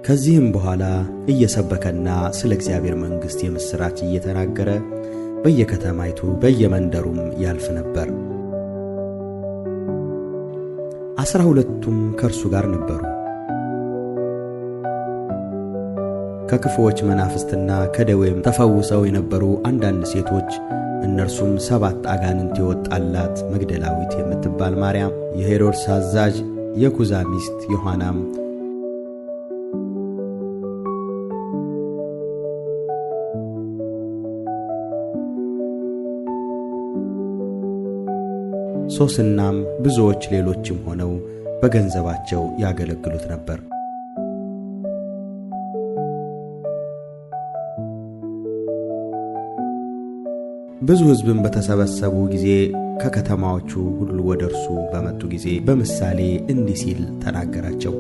ከዚህም በኋላ እየሰበከና ስለ እግዚአብሔር መንግሥት የምሥራች እየተናገረ በየከተማይቱ በየመንደሩም ያልፍ ነበር። 12ቱም ከእርሱ ጋር ነበሩ። ከክፉዎች መናፍስትና ከደዌም ተፈውሰው የነበሩ አንዳንድ ሴቶች፣ እነርሱም 7 አጋንንት የወጣላት መግደላዊት የምትባል ማርያም፣ የሄሮድስ አዛዥ የኩዛ ሚስት ዮሐናም፣ ሶስናም ብዙዎች ሌሎችም ሆነው በገንዘባቸው ያገለግሉት ነበር። ብዙ ሕዝብም በተሰበሰቡ ጊዜ ከከተማዎቹ ሁሉ ወደ እርሱ በመጡ ጊዜ በምሳሌ እንዲህ ሲል ተናገራቸው።